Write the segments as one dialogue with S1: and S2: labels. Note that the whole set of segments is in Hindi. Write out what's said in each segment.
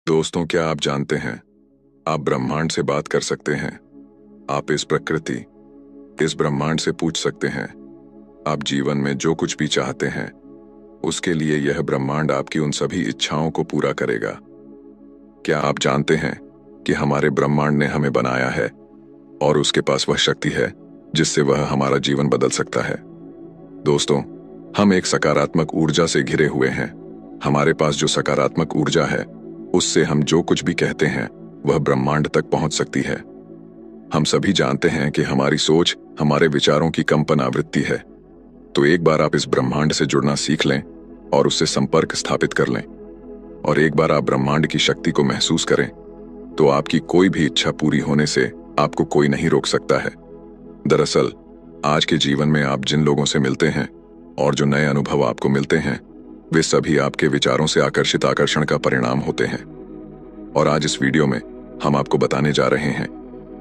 S1: दोस्तों, क्या आप जानते हैं आप ब्रह्मांड से बात कर सकते हैं। आप इस प्रकृति, इस ब्रह्मांड से पूछ सकते हैं। आप जीवन में जो कुछ भी चाहते हैं उसके लिए यह ब्रह्मांड आपकी उन सभी इच्छाओं को पूरा करेगा। क्या आप जानते हैं कि हमारे ब्रह्मांड ने हमें बनाया है और उसके पास वह शक्ति है जिससे वह हमारा जीवन बदल सकता है। दोस्तों, हम एक सकारात्मक ऊर्जा से घिरे हुए हैं। हमारे पास जो सकारात्मक ऊर्जा है उससे हम जो कुछ भी कहते हैं वह ब्रह्मांड तक पहुंच सकती है। हम सभी जानते हैं कि हमारी सोच हमारे विचारों की कंपन आवृत्ति है। तो एक बार आप इस ब्रह्मांड से जुड़ना सीख लें और उससे संपर्क स्थापित कर लें, और एक बार आप ब्रह्मांड की शक्ति को महसूस करें तो आपकी कोई भी इच्छा पूरी होने से आपको कोई नहीं रोक सकता है। दरअसल आज के जीवन में आप जिन लोगों से मिलते हैं और जो नए अनुभव आपको मिलते हैं वे सभी आपके विचारों से आकर्षित आकर्षण का परिणाम होते हैं। और आज इस वीडियो में हम आपको बताने जा रहे हैं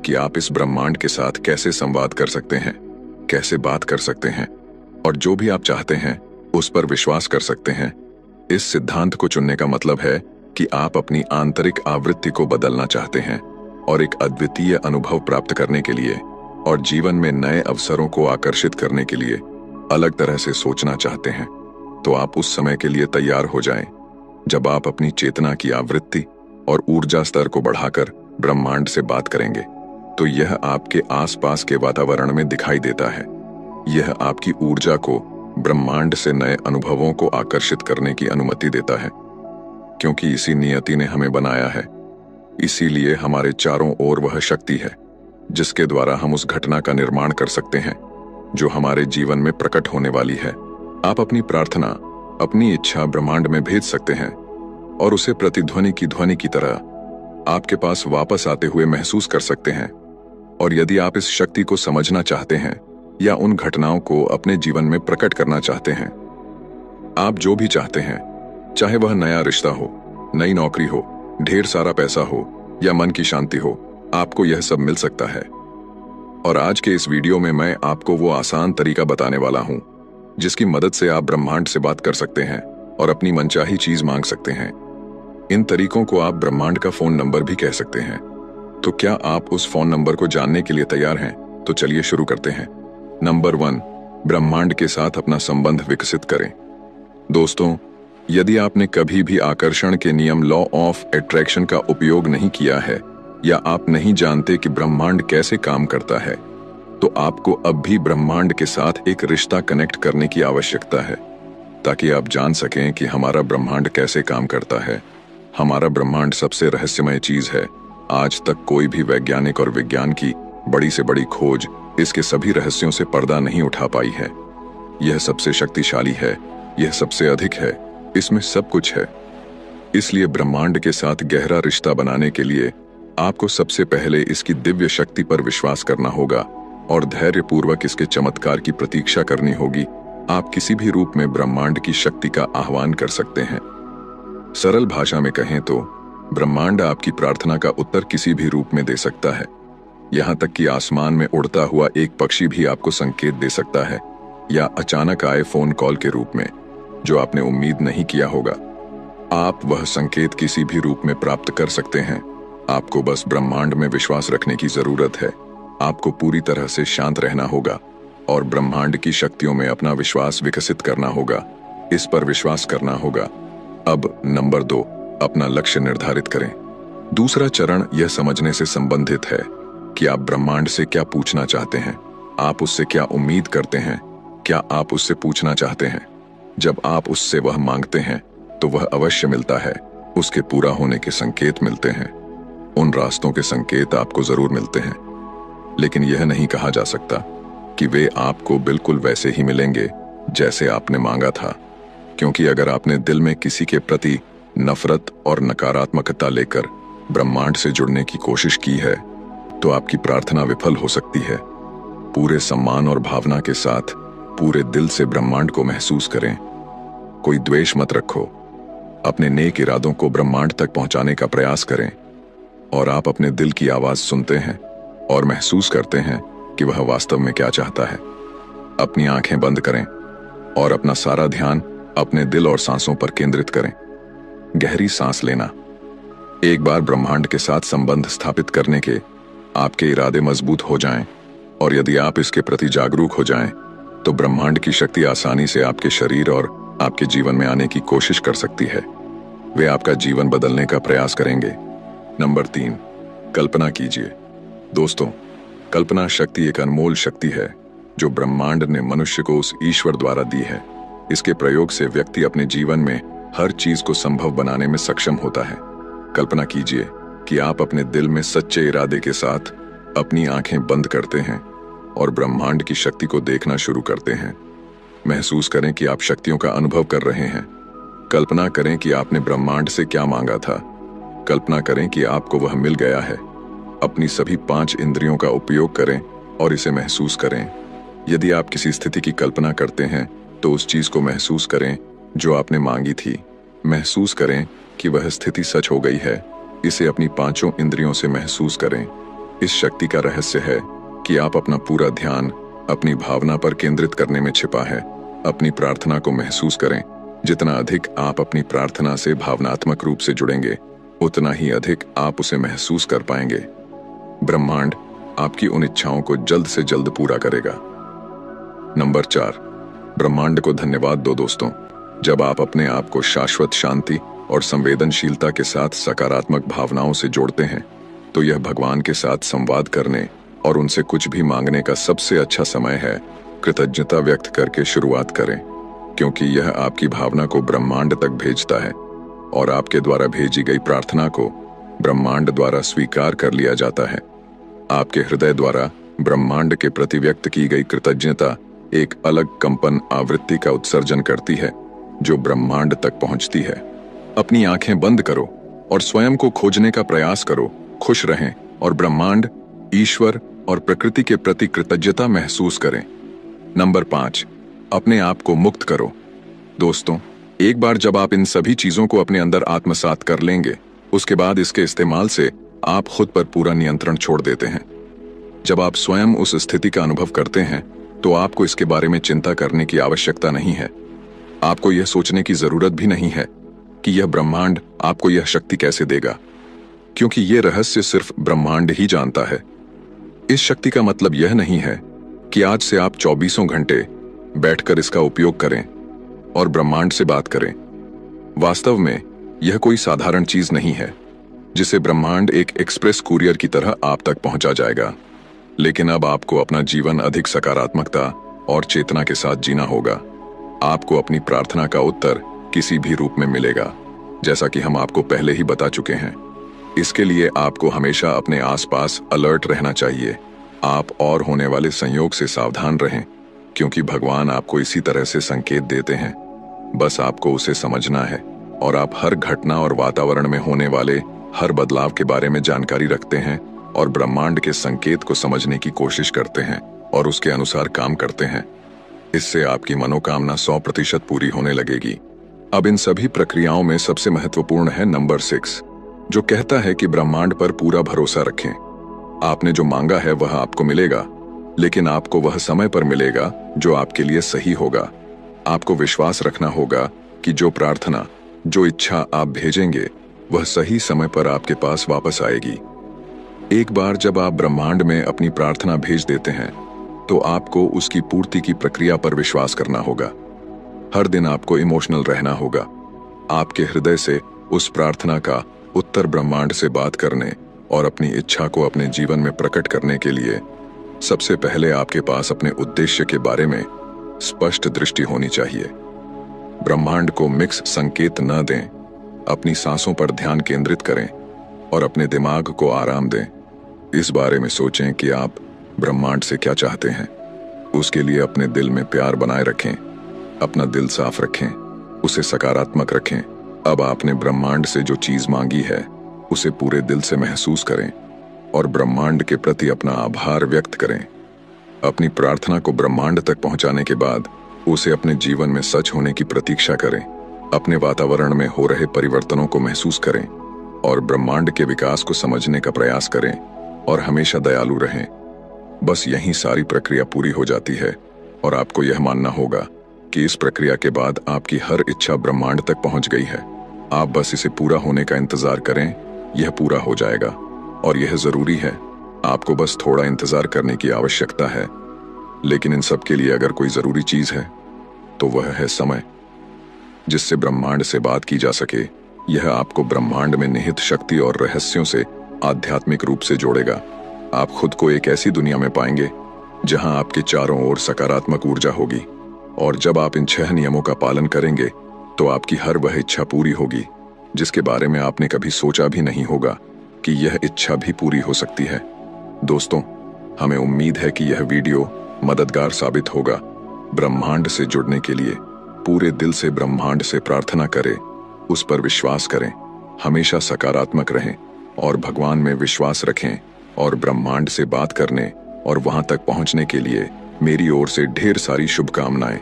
S1: कि आप इस ब्रह्मांड के साथ कैसे संवाद कर सकते हैं, कैसे बात कर सकते हैं और जो भी आप चाहते हैं उस पर विश्वास कर सकते हैं। इस सिद्धांत को चुनने का मतलब है कि आप अपनी आंतरिक आवृत्ति को बदलना चाहते हैं और एक अद्वितीय अनुभव प्राप्त करने के लिए और जीवन में नए अवसरों को आकर्षित करने के लिए अलग तरह से सोचना चाहते हैं। तो आप उस समय के लिए तैयार हो जाएं जब आप अपनी चेतना की आवृत्ति और ऊर्जा स्तर को बढ़ाकर ब्रह्मांड से बात करेंगे। तो यह आपके आसपास के वातावरण में दिखाई देता है। यह आपकी ऊर्जा को ब्रह्मांड से नए अनुभवों को आकर्षित करने की अनुमति देता है, क्योंकि इसी नियति ने हमें बनाया है। इसीलिए हमारे चारों ओर वह शक्ति है जिसके द्वारा हम उस घटना का निर्माण कर सकते हैं जो हमारे जीवन में प्रकट होने वाली है। आप अपनी प्रार्थना, अपनी इच्छा ब्रह्मांड में भेज सकते हैं और उसे प्रतिध्वनि की ध्वनि की तरह आपके पास वापस आते हुए महसूस कर सकते हैं। और यदि आप इस शक्ति को समझना चाहते हैं या उन घटनाओं को अपने जीवन में प्रकट करना चाहते हैं, आप जो भी चाहते हैं, चाहे वह नया रिश्ता हो, नई नौकरी हो, ढेर सारा पैसा हो या मन की शांति हो, आपको यह सब मिल सकता है। और आज के इस वीडियो में मैं आपको वो आसान तरीका बताने वाला हूं जिसकी मदद से आप ब्रह्मांड से बात कर सकते हैं और अपनी मनचाही चीज मांग सकते हैं। इन तरीकों को आप ब्रह्मांड का फोन नंबर भी कह सकते हैं। तो क्या आप उस फोन नंबर को जानने के लिए तैयार हैं? तो चलिए शुरू करते हैं। नंबर 1, ब्रह्मांड के साथ अपना संबंध विकसित करें। दोस्तों, यदि आपने कभी भी आकर्षण के नियम लॉ ऑफ अट्रैक्शन का उपयोग नहीं किया है या आप नहीं जानते कि ब्रह्मांड कैसे काम करता है, तो आपको अब भी ब्रह्मांड के साथ एक रिश्ता कनेक्ट करने की आवश्यकता है ताकि आप जान सकें कि हमारा ब्रह्मांड कैसे काम करता है। हमारा ब्रह्मांड सबसे रहस्यमय चीज है। आज तक कोई भी वैज्ञानिक और विज्ञान की बड़ी से बड़ी खोज इसके सभी रहस्यों से पर्दा नहीं उठा पाई है। यह सबसे शक्तिशाली है, यह सबसे अधिक है, इसमें सब कुछ है। इसलिए ब्रह्मांड के साथ गहरा रिश्ता बनाने के लिए आपको सबसे पहले इसकी दिव्य शक्ति पर विश्वास करना होगा और धैर्यपूर्वक इसके चमत्कार की प्रतीक्षा करनी होगी। आप किसी भी रूप में ब्रह्मांड की शक्ति का आह्वान कर सकते हैं। सरल भाषा में कहें तो ब्रह्मांड आपकी प्रार्थना का उत्तर किसी भी रूप में दे सकता है। यहां तक कि आसमान में उड़ता हुआ एक पक्षी भी आपको संकेत दे सकता है, या अचानक आए फोन कॉल के रूप में जो आपने उम्मीद नहीं किया होगा। आप वह संकेत किसी भी रूप में प्राप्त कर सकते हैं। आपको बस ब्रह्मांड में विश्वास रखने की जरूरत है। आपको पूरी तरह से शांत रहना होगा और ब्रह्मांड की शक्तियों में अपना विश्वास विकसित करना होगा। इस पर विश्वास करना होगा। अब नंबर 2, अपना लक्ष्य निर्धारित करें। दूसरा चरण यह समझने से संबंधित है कि आप ब्रह्मांड से क्या पूछना चाहते हैं। आप उससे क्या उम्मीद करते हैं? क्या आप उससे पूछना चाहते हैं? जब आप उससे वह मांगते हैं तो वह अवश्य मिलता है। उसके पूरा होने के संकेत मिलते हैं। उन रास्तों के संकेत आपको जरूर मिलते हैं, लेकिन यह नहीं कहा जा सकता कि वे आपको बिल्कुल वैसे ही मिलेंगे जैसे आपने मांगा था, क्योंकि अगर आपने दिल में किसी के प्रति नफरत और नकारात्मकता लेकर ब्रह्मांड से जुड़ने की कोशिश की है तो आपकी प्रार्थना विफल हो सकती है। पूरे सम्मान और भावना के साथ पूरे दिल से ब्रह्मांड को महसूस करें। कोई द्वेष मत रखो। अपने नेक इरादों को ब्रह्मांड तक पहुंचाने का प्रयास करें और आप अपने दिल की आवाज सुनते हैं और महसूस करते हैं कि वह वास्तव में क्या चाहता है। अपनी आंखें बंद करें और अपना सारा ध्यान अपने दिल और सांसों पर केंद्रित करें। गहरी सांस लेना एक बार ब्रह्मांड के साथ संबंध स्थापित करने के आपके इरादे मजबूत हो जाएं और यदि आप इसके प्रति जागरूक हो जाएं, तो ब्रह्मांड की शक्ति आसानी से आपके शरीर और आपके जीवन में आने की कोशिश कर सकती है। वे आपका जीवन बदलने का प्रयास करेंगे। नंबर 3, कल्पना कीजिए। दोस्तों, कल्पना शक्ति एक अनमोल शक्ति है जो ब्रह्मांड ने मनुष्य को उस ईश्वर द्वारा दी है। इसके प्रयोग से व्यक्ति अपने जीवन में हर चीज को संभव बनाने में सक्षम होता है। कल्पना कीजिए कि आप अपने दिल में सच्चे इरादे के साथ अपनी आंखें बंद करते हैं और ब्रह्मांड की शक्ति को देखना शुरू करते हैं। महसूस करें कि आप शक्तियों का अनुभव कर रहे हैं। कल्पना करें कि आपने ब्रह्मांड से क्या मांगा था। कल्पना करें कि आपको वह मिल गया है। अपनी सभी 5 इंद्रियों का उपयोग करें और इसे महसूस करें। यदि आप किसी स्थिति की कल्पना करते हैं तो उस चीज को महसूस करें जो आपने मांगी थी। महसूस करें कि वह स्थिति सच हो गई है। इसे अपनी 5 इंद्रियों से महसूस करें। इस शक्ति का रहस्य है कि आप अपना पूरा ध्यान अपनी भावना पर केंद्रित करने में छिपा है। अपनी प्रार्थना को महसूस करें। जितना अधिक आप अपनी प्रार्थना से भावनात्मक रूप से जुड़ेंगे, उतना ही अधिक आप उसे महसूस कर पाएंगे। ब्रह्मांड आपकी उन इच्छाओं को जल्द से जल्द पूरा करेगा। नंबर 4, ब्रह्मांड को धन्यवाद दो। दोस्तों, जब आप अपने आप को शाश्वत शांति और संवेदनशीलता के साथ सकारात्मक भावनाओं से जोड़ते हैं, तो यह भगवान के साथ संवाद करने और उनसे कुछ भी मांगने का सबसे अच्छा समय है। कृतज्ञता व्यक्त करके शुरुआत करें, क्योंकि यह आपकी भावना को ब्रह्मांड तक भेजता है और आपके द्वारा भेजी गई प्रार्थना को ब्रह्मांड द्वारा स्वीकार कर लिया जाता है। आपके हृदय द्वारा ब्रह्मांड के प्रति व्यक्त की गई कृतज्ञता एक अलग कंपन आवृत्ति का उत्सर्जन करती है जो ब्रह्मांड तक पहुंचती है। अपनी आंखें बंद करो और स्वयं को खोजने का प्रयास करो। खुश रहें और ब्रह्मांड, ईश्वर और प्रकृति के प्रति कृतज्ञता महसूस करें। नंबर 5, अपने आप को मुक्त करो। दोस्तों, एक बार जब आप इन सभी चीजों को अपने अंदर आत्मसात कर लेंगे, उसके बाद इसके इस्तेमाल से आप खुद पर पूरा नियंत्रण छोड़ देते हैं। जब आप स्वयं उस स्थिति का अनुभव करते हैं, तो आपको इसके बारे में चिंता करने की आवश्यकता नहीं है। आपको यह सोचने की जरूरत भी नहीं है कि यह ब्रह्मांड आपको यह शक्ति कैसे देगा, क्योंकि यह रहस्य सिर्फ ब्रह्मांड ही जानता है। इस शक्ति का मतलब यह नहीं है कि आज से आप 24 घंटे बैठकर इसका उपयोग करें और ब्रह्मांड से बात करें। वास्तव में यह कोई साधारण चीज नहीं है जिसे ब्रह्मांड एक एक्सप्रेस कुरियर की तरह आप तक पहुंचा जाएगा। लेकिन अब आपको अपना जीवन अधिक सकारात्मकता और चेतना के साथ जीना होगा। आपको अपनी प्रार्थना का उत्तर किसी भी रूप में मिलेगा, जैसा कि हम आपको पहले ही बता चुके हैं। इसके लिए आपको हमेशा अपने आसपास अलर्ट रहना चाहिए। आप और होने वाले संयोग से सावधान रहें, क्योंकि भगवान आपको इसी तरह से संकेत देते हैं। बस आपको उसे समझना है और आप हर घटना और वातावरण में होने वाले हर बदलाव के बारे में जानकारी रखते हैं और ब्रह्मांड के संकेत को समझने की कोशिश करते हैं और उसके अनुसार काम करते हैं। इससे आपकी मनोकामना 100% पूरी होने लगेगी। अब इन सभी प्रक्रियाओं में सबसे महत्वपूर्ण है नंबर 6, जो कहता है कि ब्रह्मांड पर पूरा भरोसा रखें। आपने जो मांगा है वह आपको मिलेगा, लेकिन आपको वह समय पर मिलेगा जो आपके लिए सही होगा। आपको विश्वास रखना होगा कि जो प्रार्थना, जो इच्छा आप भेजेंगे, वह सही समय पर आपके पास वापस आएगी। एक बार जब आप ब्रह्मांड में अपनी प्रार्थना भेज देते हैं, तो आपको उसकी पूर्ति की प्रक्रिया पर विश्वास करना होगा। हर दिन आपको इमोशनल रहना होगा। आपके हृदय से उस प्रार्थना का उत्तर ब्रह्मांड से बात करने और अपनी इच्छा को अपने जीवन में प्रकट करने के लिए सबसे पहले आपके पास अपने उद्देश्य के बारे में स्पष्ट दृष्टि होनी चाहिए। ब्रह्मांड को मिक्स संकेत न दें। अपनी सांसों पर ध्यान केंद्रित करें और अपने दिमाग को आराम दें। इस बारे में सोचें कि आप ब्रह्मांड से क्या चाहते हैं। उसके लिए अपने दिल में प्यार बनाए रखें। अपना दिल साफ रखें, उसे सकारात्मक रखें। अब आपने ब्रह्मांड से जो चीज मांगी है, उसे पूरे दिल से महसूस करें और ब्रह्मांड के प्रति अपना आभार व्यक्त करें। अपनी प्रार्थना को ब्रह्मांड तक पहुंचाने के बाद उसे अपने जीवन में सच होने की प्रतीक्षा करें। अपने वातावरण में हो रहे परिवर्तनों को महसूस करें और ब्रह्मांड के विकास को समझने का प्रयास करें और हमेशा दयालु रहें। बस यही सारी प्रक्रिया पूरी हो जाती है और आपको यह मानना होगा कि इस प्रक्रिया के बाद आपकी हर इच्छा ब्रह्मांड तक पहुंच गई है। आप बस इसे पूरा होने का इंतजार करें यह पूरा हो जाएगा और यह जरूरी है। आपको बस थोड़ा इंतजार करने की आवश्यकता है। लेकिन इन सब के लिए अगर कोई जरूरी चीज है तो वह है समय, जिससे ब्रह्मांड से बात की जा सके। यह आपको ब्रह्मांड में निहित शक्ति और रहस्यों से आध्यात्मिक रूप से जोड़ेगा। आप खुद को एक ऐसी दुनिया में पाएंगे जहां आपके चारों ओर सकारात्मक ऊर्जा होगी, और जब आप इन 6 नियमों का पालन करेंगे तो आपकी हर वह इच्छा पूरी होगी जिसके बारे में आपने कभी सोचा भी नहीं होगा कि यह इच्छा भी पूरी हो सकती है। दोस्तों, हमें उम्मीद है कि यह वीडियो मददगार साबित होगा। ब्रह्मांड से जुड़ने के लिए पूरे दिल से ब्रह्मांड से प्रार्थना करें, उस पर विश्वास करें, हमेशा सकारात्मक रहें और भगवान में विश्वास रखें। और ब्रह्मांड से बात करने और वहां तक पहुंचने के लिए मेरी ओर से ढेर सारी शुभकामनाएं।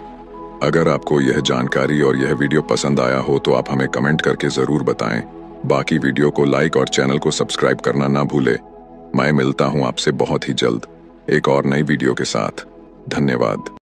S1: अगर आपको यह जानकारी और यह वीडियो पसंद आया हो तो आप हमें कमेंट करके जरूर बताएं। बाकी वीडियो को लाइक और चैनल को सब्सक्राइब करना ना भूले। मैं मिलता हूं आपसे बहुत ही जल्द एक और नई वीडियो के साथ। धन्यवाद।